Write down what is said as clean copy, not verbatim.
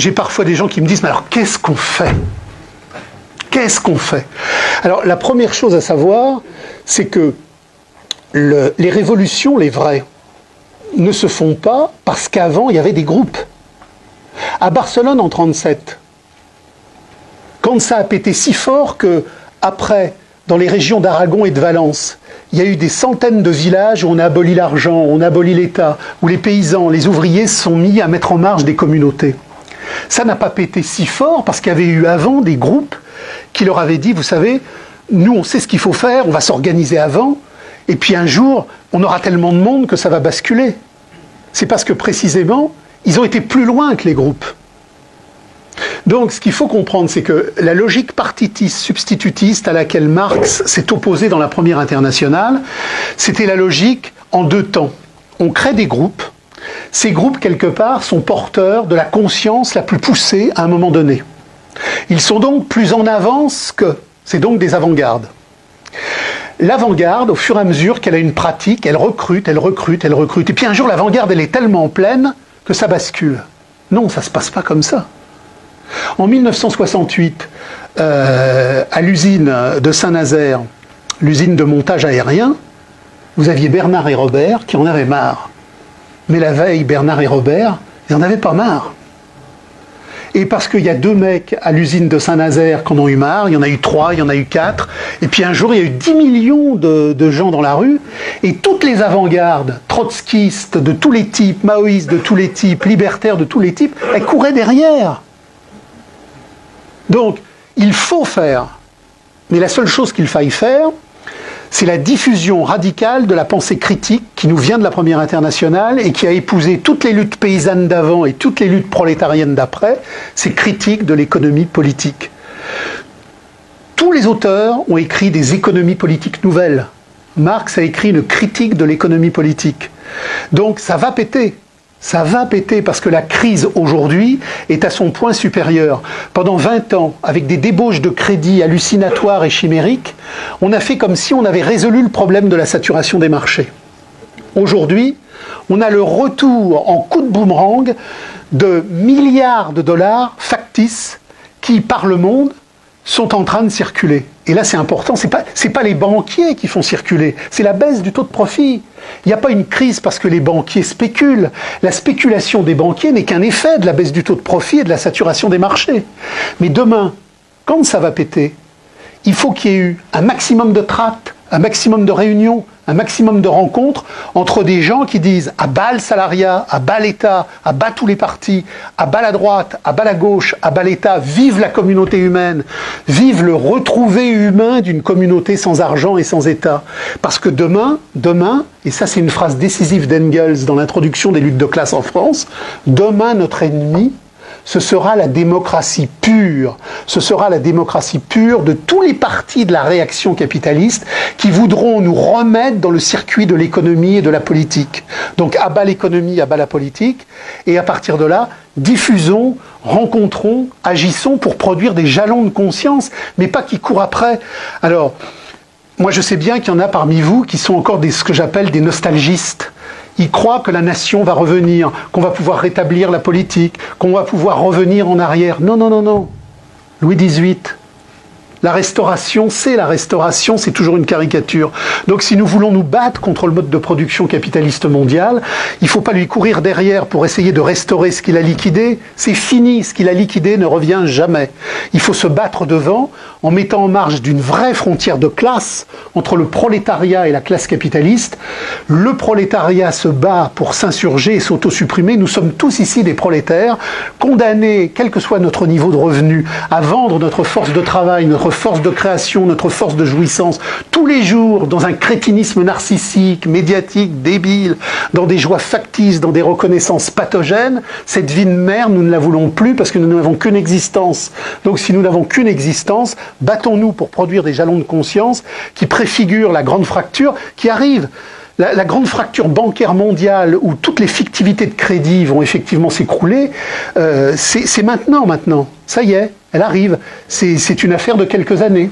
j'ai parfois des gens qui me disent, mais alors qu'est-ce qu'on fait? Qu'est-ce qu'on fait? Alors la première chose à savoir, c'est que les révolutions, les vraies, ne se font pas parce qu'avant il y avait des groupes. À Barcelone en 1937, quand ça a pété si fort que après, dans les régions d'Aragon et de Valence, il y a eu des centaines de villages où on a aboli l'argent, on a aboli l'État, où les paysans, les ouvriers se sont mis à mettre en marche des communautés. Ça n'a pas pété si fort parce qu'il y avait eu avant des groupes qui leur avaient dit, vous savez, nous on sait ce qu'il faut faire, on va s'organiser avant, et puis un jour, on aura tellement de monde que ça va basculer. C'est parce que précisément, ils ont été plus loin que les groupes. Donc ce qu'il faut comprendre, c'est que la logique partitiste, substitutiste à laquelle Marx s'est opposé dans la Première Internationale, c'était la logique en deux temps. On crée des groupes. Ces groupes, quelque part, sont porteurs de la conscience la plus poussée à un moment donné. Ils sont donc plus en avance que... C'est donc des avant-gardes. L'avant-garde, au fur et à mesure qu'elle a une pratique, elle recrute, elle recrute, elle recrute. Et puis un jour, l'avant-garde, elle est tellement pleine que ça bascule. Non, ça ne se passe pas comme ça. En 1968, à l'usine de Saint-Nazaire, l'usine de montage aérien, vous aviez Bernard et Robert qui en avaient marre. Mais la veille, Bernard et Robert, ils n'en avaient pas marre. Et parce qu'il y a deux mecs à l'usine de Saint-Nazaire qui en ont eu marre, il y en a eu 3, il y en a eu 4, et puis un jour il y a eu 10 millions de gens dans la rue, et toutes les avant-gardes, trotskistes de tous les types, maoïstes de tous les types, libertaires de tous les types, elles couraient derrière. Donc, il faut faire, mais la seule chose qu'il faille faire, c'est la diffusion radicale de la pensée critique qui nous vient de la Première Internationale et qui a épousé toutes les luttes paysannes d'avant et toutes les luttes prolétariennes d'après, c'est critique de l'économie politique. Tous les auteurs ont écrit des économies politiques nouvelles. Marx a écrit une critique de l'économie politique. Donc ça va péter. Ça va péter parce que la crise aujourd'hui est à son point supérieur. Pendant 20 ans, avec des débauches de crédit hallucinatoires et chimériques, on a fait comme si on avait résolu le problème de la saturation des marchés. Aujourd'hui, on a le retour en coup de boomerang de milliards de dollars factices qui, par le monde, sont en train de circuler. Et là, c'est important, c'est pas les banquiers qui font circuler, c'est la baisse du taux de profit. Il n'y a pas une crise parce que les banquiers spéculent. La spéculation des banquiers n'est qu'un effet de la baisse du taux de profit et de la saturation des marchés. Mais demain, quand ça va péter, il faut qu'il y ait eu un maximum de tracts, un maximum de réunions, un maximum de rencontres entre des gens qui disent à bas le salariat, à bas l'État, à bas tous les partis, à bas la droite, à bas la gauche, à bas l'État, vive la communauté humaine, vive le retrouvé humain d'une communauté sans argent et sans État. Parce que demain, et ça c'est une phrase décisive d'Engels dans l'introduction des luttes de classe en France, demain notre ennemi, ce sera la démocratie pure. Ce sera la démocratie pure de tous les partis de la réaction capitaliste qui voudront nous remettre dans le circuit de l'économie et de la politique. Donc à bas l'économie, à bas la politique, et à partir de là, diffusons, rencontrons, agissons pour produire des jalons de conscience, mais pas qui courent après. Alors, moi je sais bien qu'il y en a parmi vous qui sont encore ce que j'appelle des nostalgistes. Ils croient que la nation va revenir, qu'on va pouvoir rétablir la politique, qu'on va pouvoir revenir en arrière. Non, non, non, non. Louis XVIII. La restauration, c'est toujours une caricature. Donc si nous voulons nous battre contre le mode de production capitaliste mondial, il ne faut pas lui courir derrière pour essayer de restaurer ce qu'il a liquidé. C'est fini, ce qu'il a liquidé ne revient jamais. Il faut se battre devant en mettant en marge d'une vraie frontière de classe entre le prolétariat et la classe capitaliste. Le prolétariat se bat pour s'insurger et s'autosupprimer. Nous sommes tous ici des prolétaires, condamnés, quel que soit notre niveau de revenu, à vendre notre force de travail, notre force de création, notre force de jouissance, tous les jours, dans un crétinisme narcissique, médiatique, débile, dans des joies factices, dans des reconnaissances pathogènes. Cette vie de merde, nous ne la voulons plus parce que nous n'avons qu'une existence. Donc si nous n'avons qu'une existence, battons-nous pour produire des jalons de conscience qui préfigurent la grande fracture qui arrive. La grande fracture bancaire mondiale où toutes les fictivités de crédit vont effectivement s'écrouler, c'est maintenant. Ça y est, elle arrive. C'est une affaire de quelques années.